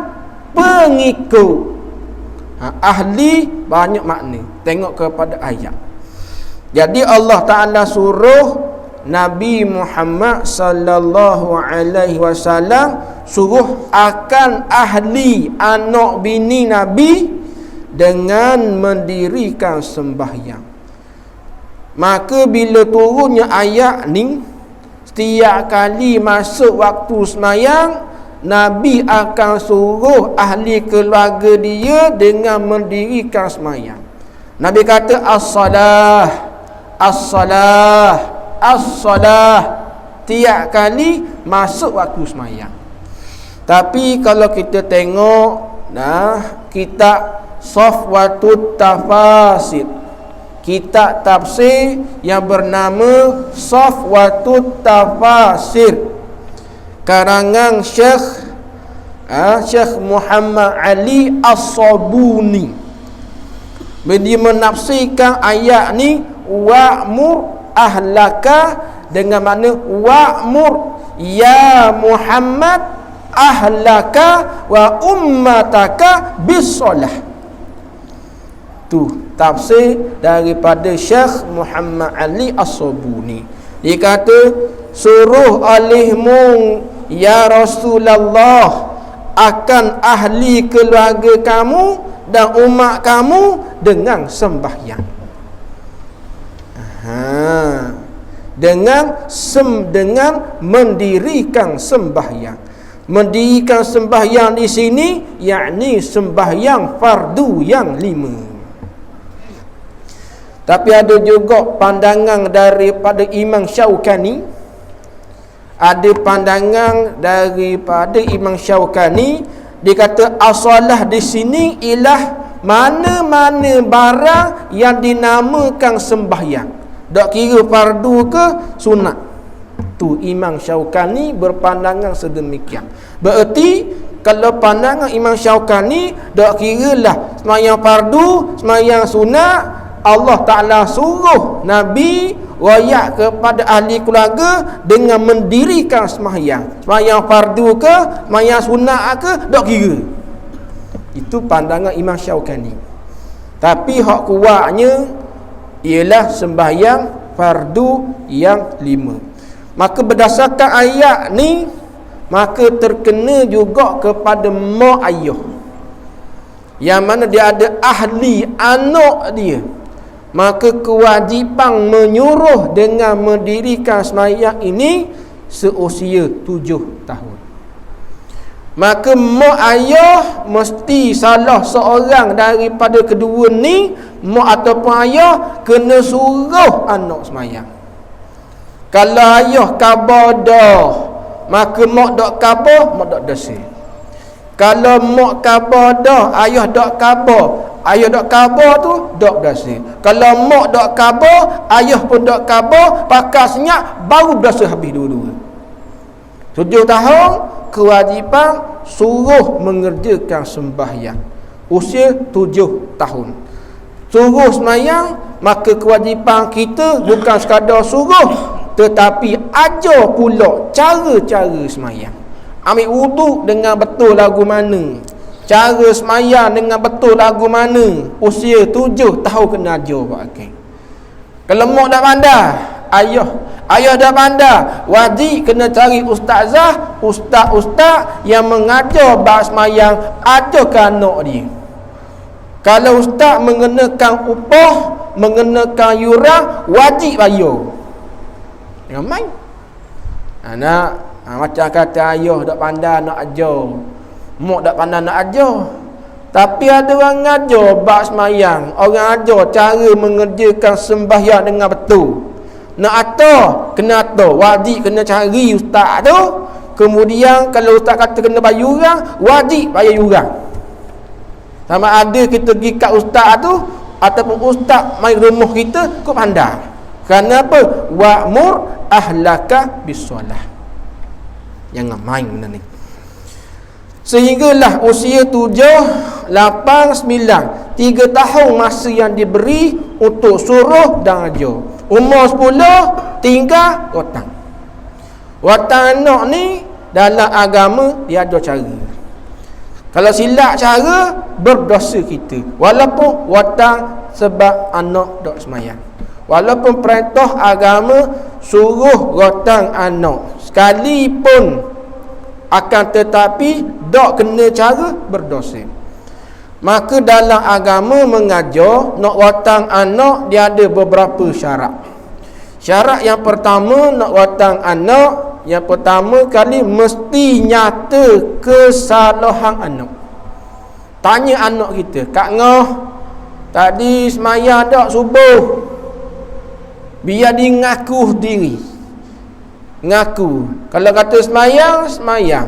pengikut. Ahli banyak makna. Tengok kepada ayat. Jadi Allah Ta'ala suruh Nabi Muhammad sallallahu alaihi wasallam suruh akan ahli anak bini Nabi dengan mendirikan sembahyang. Maka bila turunnya ayat ni, setiap kali masuk waktu sembahyang, Nabi akan suruh ahli keluarga dia dengan mendirikan sembahyang. Nabi kata as-salah, as-salah, as-salah tiap kali masuk waktu sembahyang. Tapi kalau kita tengok kitab Safwatut Tafasir, kitab tafsir yang bernama Safwatut Tafasir karangan Syekh Muhammad Ali As-Sabuni, dia menafsirkan ayat ni wa'mur ahlaka dengan makna wa'mur ya Muhammad ahlaka wa ummataka bis-salah. Tu tafsir daripada Syekh Muhammad Ali As-Sabuni. Dia kata, suruh olehmu ya Rasulullah akan ahli keluarga kamu dan umat kamu dengan sembahyang. Dengan mendirikan sembahyang. Mendirikan sembahyang di sini yakni sembahyang fardu yang 5. Tapi ada juga pandangan daripada Imam Syaukani. Ada pandangan daripada Imam Syaukani, dia kata asalah di sini ialah mana-mana barang yang dinamakan sembahyang, tak kira fardu ke sunat. Tu Imam Syaukani berpandangan sedemikian. Bererti kalau pandangan Imam Syaukani, tak kiralah sembahyang fardu, sembahyang sunat, Allah Ta'ala suruh Nabi rakyat kepada ahli keluarga dengan mendirikan sembahyang. Sembahyang fardu ke, sembahyang sunat ke, tak kira. Itu pandangan Imam Syaukani. Tapi hak kuatnya ialah sembahyang fardu yang 5. Maka berdasarkan ayat ni, maka terkena juga kepada mak ayah, yang mana dia ada ahli anak dia, maka kewajipan menyuruh dengan mendirikan sembahyang ini seusia 7 tahun. Maka mak ayah mesti salah seorang daripada kedua ni, mak ataupun ayah, kena suruh anak sembahyang. Kalau ayah khabar dah, maka mak tak khabar, mak tak dosa. Kalau mak khabar dah, ayah tak khabar, ayah tak khabar tu tak dosa. Kalau mak tak khabar, ayah pun tak khabar, pakai senyap, baru dosa habis dua-dua. 7 tahun kewajipan suruh mengerjakan sembahyang. Usia 7 tahun suruh sembahyang, maka kewajipan kita bukan sekadar suruh, tetapi ajar pula cara-cara sembahyang. Ambil wuduk dengan betul lagu mana, cara sembahyang dengan betul lagu mana. Usia 7 tahun kena ajar pakai. Kalau mak dah pandai, ayah dah pandai, wajib kena cari ustazah, ustaz yang mengajar bab sembahyang, ajarkan anak dia. Kalau ustaz mengenakan upah, mengenakan yuran, wajib bayar. Jangan main. Anak macam kata ayah tak pandai nak ajar, mak tak pandai nak ajar. Tapi ada orang ajar bab sembahyang, orang ajar cara mengerjakan sembahyang dengan betul. Nak atar, kena atar, wajib kena cari ustaz tu. Kemudian kalau ustaz kata kena bayar yuran, wajib bayar yuran. Sama ada kita pergi kat ustaz tu ataupun ustaz mai rumah kita, kau pandai. Kerana apa? Wa'mur ahlaka bisolah. Jangan main benda ni. Sehinggalah usia 7, 8, 9, 3 tahun masa yang diberi untuk suruh dan ajar. Umur 10 tinggal watang. Watang anak ni dalam agama dia ada cara. Kalau silap cara, berdosa kita. Walaupun watang sebab anak tak sembahyang. Walaupun perintah agama suruh watang anak, sekalipun akan tetapi tak kena cara, berdosa. Maka dalam agama mengajar nak watang anak, dia ada beberapa syarat. Syarat yang pertama nak watang anak, yang pertama kali mesti nyata kesalahan anak. Tanya anak kita, Kak Ngah, tadi sembahyang tak subuh? Biar dia ngaku diri. Ngaku. Kalau kata sembahyang, sembahyang.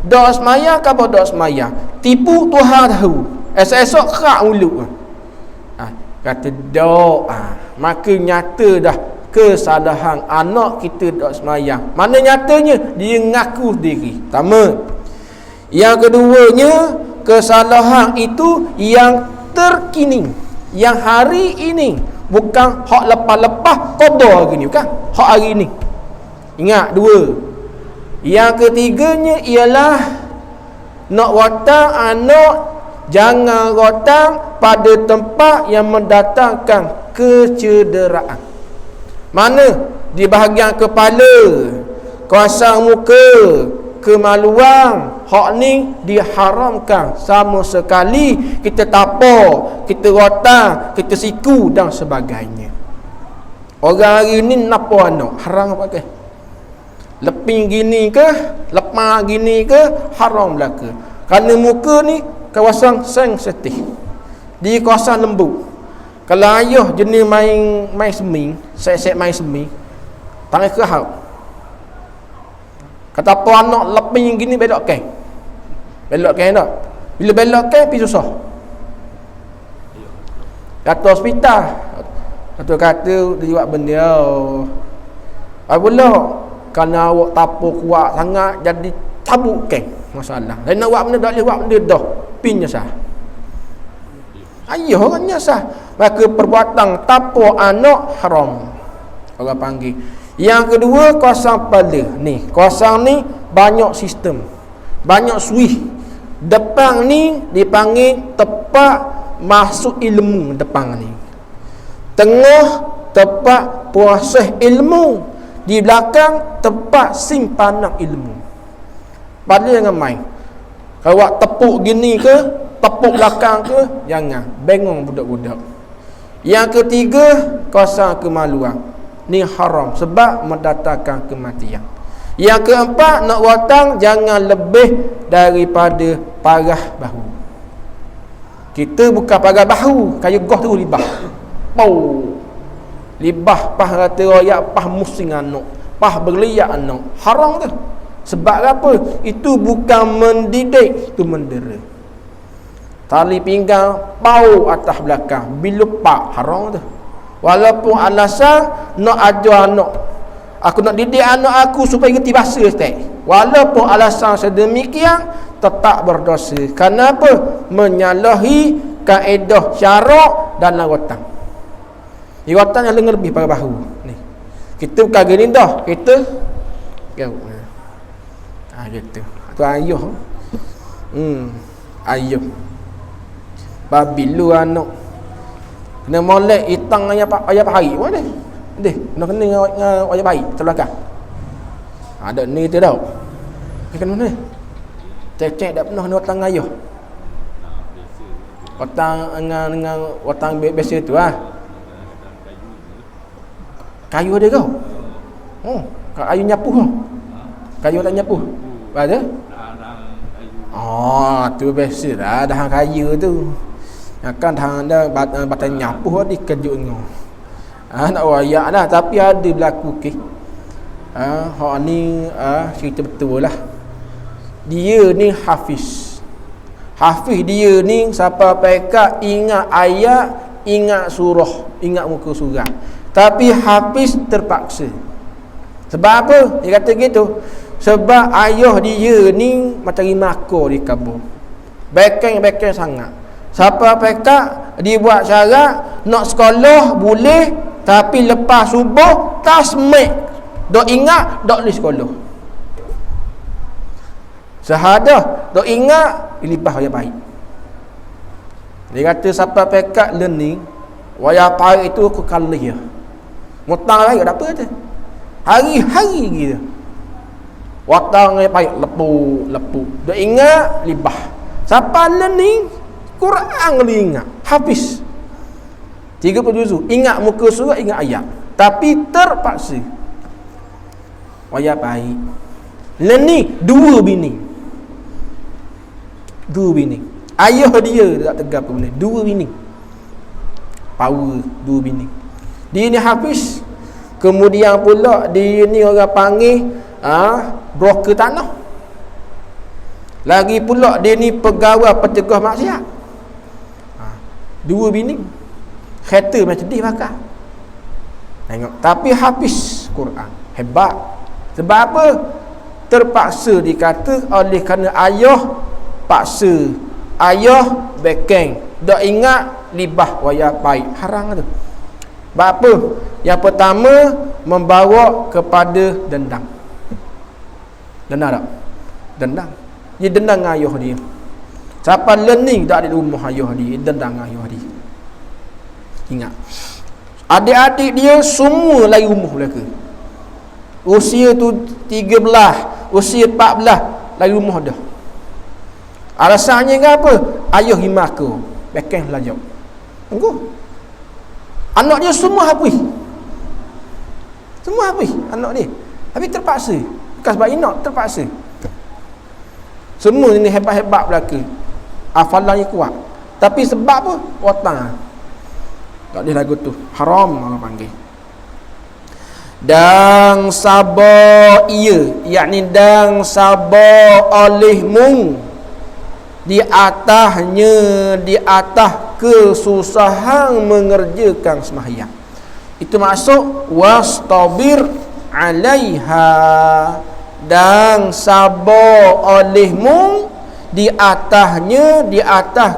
Tak sembahyang, apa tak sembahyang? Tipu Tuhan tahu. Esok-esok kerak mulut. Kata doa. Maka nyata dah kesalahan anak kita tak sembahyang. Mana nyatanya? Dia ngaku diri. Pertama. Yang keduanya, kesalahan itu yang terkini, yang hari ini, bukan hak lepas-lepas qada hari ni, bukan hak hari ni. Ingat dua. Yang ketiganya ialah nak watang anak jangan rotang pada tempat yang mendatangkan kecederaan. Mana? Di bahagian kepala, kawasan muka, kemaluan, hak ni diharamkan sama sekali kita tapau, kita rotang, kita siku dan sebagainya. Orang hari ni napa anak haram pakai leping gini ke, lepah gini ke, haram belaka. Kerana muka ni kawasan sensitif, di kawasan lembut. Kalau ayah jenis main semi, set main semi, tangan kerah. Kata apa anak leping gini belok kan tak? Bila belok kan pergi susah. Kata hospital, kata dia buat benda. Apabila kerana awak tapuk kuat sangat jadi tabuk kan masalah. Lain nak buat benda tak boleh buat benda dah. Pinya sah. Ayah orangnya sah. Maka perbuatan tapuk anak haram. Orang panggil. Yang kedua, kawasan kepala. Ni, kawasan ni banyak sistem. Banyak switch. Depan ni dipanggil tempat masuk ilmu depan ni. Tengah tempat proses ilmu. Di belakang tempat simpanan ilmu. Pada jangan main. Kalau awak tepuk gini ke, tepuk belakang ke, jangan. Bengong budak-budak. Yang ketiga, kawasan kemaluan. Ni haram sebab mendatangkan kematian. Yang keempat, nak watang jangan lebih daripada parah bahu. Kita bukan parah bahu, kayu goh tu libah. Pau. Libah pah kata royak, pah musing anak, pah berliak anak. Haram tu. Sebab apa? Itu bukan mendidik, itu mendera. Tali pinggang pau atas belakang, bilupak, haram tu. Walaupun alasan nak ajar anak, aku nak didik anak aku supaya reti bahasa Ustaz. Walaupun alasan sedemikian, tetap berdosa. Kenapa? Menyalahi kaedah syarak dan lawatan. Lawatan yang lebih pada bahu ni. Kita bukan gini dah, kita gitu. Tu ayuh. Ayuh. Babilu anak. Kena molek itang ayah pahari pun ada. Kena dengan ayah pahari terbelakang. Ada ni tu tau. Kan mana? Cek dak pernah nak watang ayah. Watang dengan watang biasa tu ah. Kayu ada kau? Oh, kayu nyapu kau. Kayu tak nyapu. Ada? Oh, tu biasa dah dah kayu tu. Kan dah ada batang nyapu di kejut ngau. Nak wayak dah tapi ada berlaku ke. Hak ni cerita betul lah. Dia ni hafiz. Hafiz dia ni siapa peka ingat ayat, ingat surah, ingat muka surat. Tapi hafiz terpaksa. Sebab apa? Dia kata gitu. Sebab ayah dia ni macam rimako di kabur. Bekeng sangat. Siapa peka dia buat syarat nak sekolah boleh, tapi lepas subuh tasmik. Dok ingat dok di sekolah. Sahadah dok ingat ilibah yang baik. Dia kata siapa peka learning waya baik itu aku kalih ya. Mutang lagi tak apa kata. Hari-hari gitu. Watang yang baik lepu. Dok ingat libah. Siapa learning Quran boleh ingat. Hafiz 30 juzuk. Ingat muka surat, ingat ayat. Tapi terpaksa. Waya baik. Learning dua bini. Ayah dia tak tegak pun boleh. Dua bini. Power dua bini. Dia ni hafiz. Kemudian pula dia ni orang panggil broker tanah. Lagi pula dia ni pegawai pencegah maksiat. Dua bini. Kereta macam dia bakar. Tengok. Tapi hafiz Quran. Hebat. Sebab apa? Terpaksa dikata oleh kerana ayah paksa. Ayah bekeng. Dak ingat libah waya baik. Haram tu. Sebab apa? Yang pertama membawa kepada dendam. Dendam tak? Dendam. Dia dendam dengan ayah dia. Siapa learning tak ada di rumah ayah dia, dendang ayah dia. Ingat. Adik-adik dia semua lari rumah mereka. Usia tu 13, usia 14 lari rumah dah. Alasannya ke apa? Ayah himak aku. Bekeng belajar. Tunggu. Anak dia semua habis. Semua habis anak dia. Tapi terpaksa. Bukan sebab inak, terpaksa. Semua ni hebat-hebat belaka. Hafalannya kuat. Tapi sebab apa? Watang. Tak boleh lagu tu. Haram orang panggil. Dan sabar ia, yakni dan sabar olehmu di atas kesusahan mengerjakan sembahyang. Itu maksud wastabir alaiha, dan sabar olehmu di atas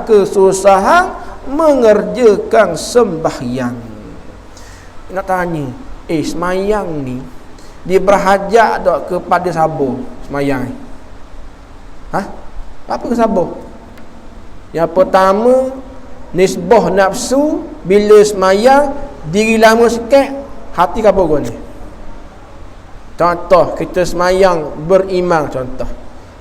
kesusahan mengerjakan sembahyang. Nak tanya, sembahyang ni dia berhajat tak kepada sabar sembahyang? Apa ke sabar? Yang pertama, nisbah nafsu. Bila sembahyang diri lama sikit, hati apa guna? Contoh, kita sembahyang beriman, contoh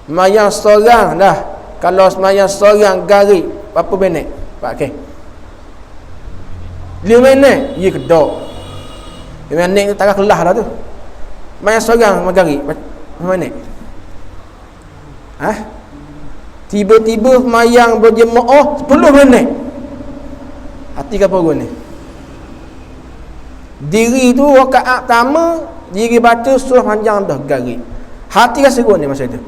sembahyang seorang dah. Kalau sembahyang seorang garik berapa minit? Pakai 5 minit, ya kedok 5 minit tak kelah dah tu. Sembahyang seorang garik berapa minit? Tiba-tiba sembahyang berjemaah 10 minit, hati apa guna? Diri tu rakaat pertama diri baca surah panjang dah garik, hati rasa guna masa tu?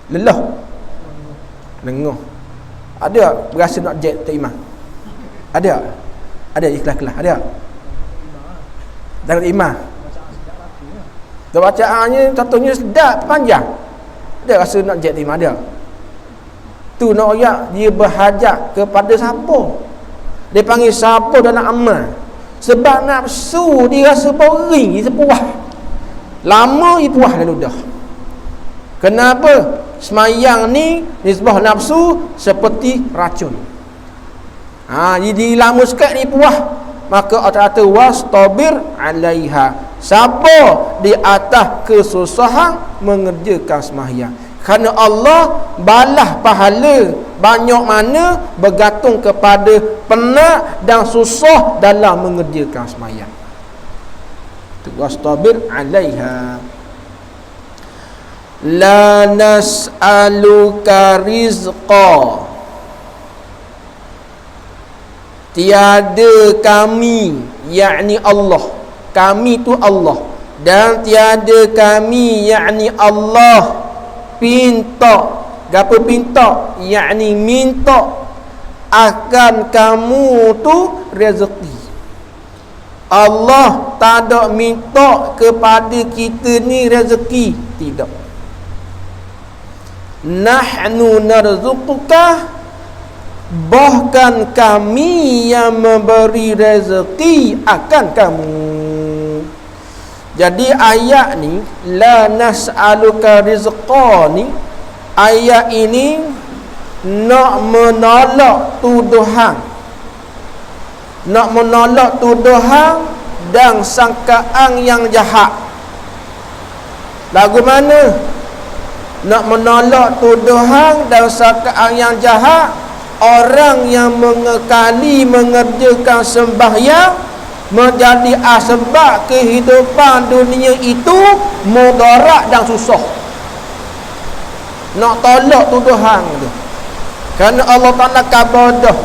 Lelah, lengah. Ada berasa nak jet tak iman? Ada ikhlas-ikhlas? Ada tak iman? Dah bacaannya contohnya sedap panjang, ada rasa nak jet tak iman? Ada. Tu nak ayat dia berhajat kepada siapa? Dia panggil siapa dalam amal? Sebab nafsu dia rasa boring, dia puas. Lama dia puas lalu dah. Kenapa? Semayang ni nisbah nafsu seperti racun. Jadi lama sikit ni puas, maka Allah kata wastabir alaiha, sabar di atas kesusahan mengerjakan sembahyang. Kerana Allah balas pahala banyak mana bergantung kepada penat dan susah dalam mengerjakan sembahyang. Wastabir alaiha. La nas'aluka rizqa, tiada kami, yakni Allah, kami tu Allah, dan tiada kami, yakni Allah, pinta. Gapo pinta? Yakni minta akan kamu tu rezeki. Allah tak ada minta kepada kita ni rezeki, tidak. Nahnu narzuquka, bahkan kami yang memberi rezeki akan kamu. Jadi ayat ni la nas'aluka rizqa ni, ayat ini nak menolak tuduhan, nak menolak tuduhan dan sangkaan yang jahat. Lagu mana? Nak menolak tuduhan dan sangkaan yang jahat. Orang yang mengekali mengerjakan sembahyang menjadi asbab kehidupan dunia itu mudarat dan susah. Nak tolak tuduhan tu. Kerana Allah Ta'ala kabadah,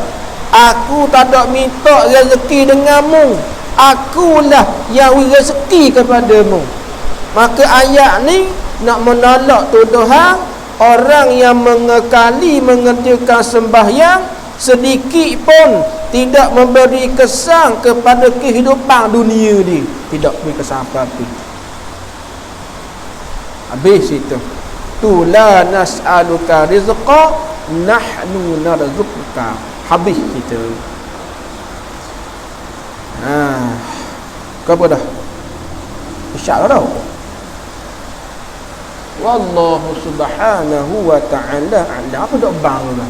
aku tak ada minta rezeki denganmu, akulah yang rezeki kepadamu. Maka ayat ni nak menolak tuduhan orang yang mengekali mengerjakan sembahyang sedikit pun tidak memberi kesan kepada kehidupan dunia dia, tidak beri kesan apa-apa. Habis itu. Tu la nas'aluka rizqa, nahnu narzuquka. Habis kita. Kau apa dah? Isyak dah tau. Wallahu subhanahu wa ta'ala a'lam. Apa dok bang?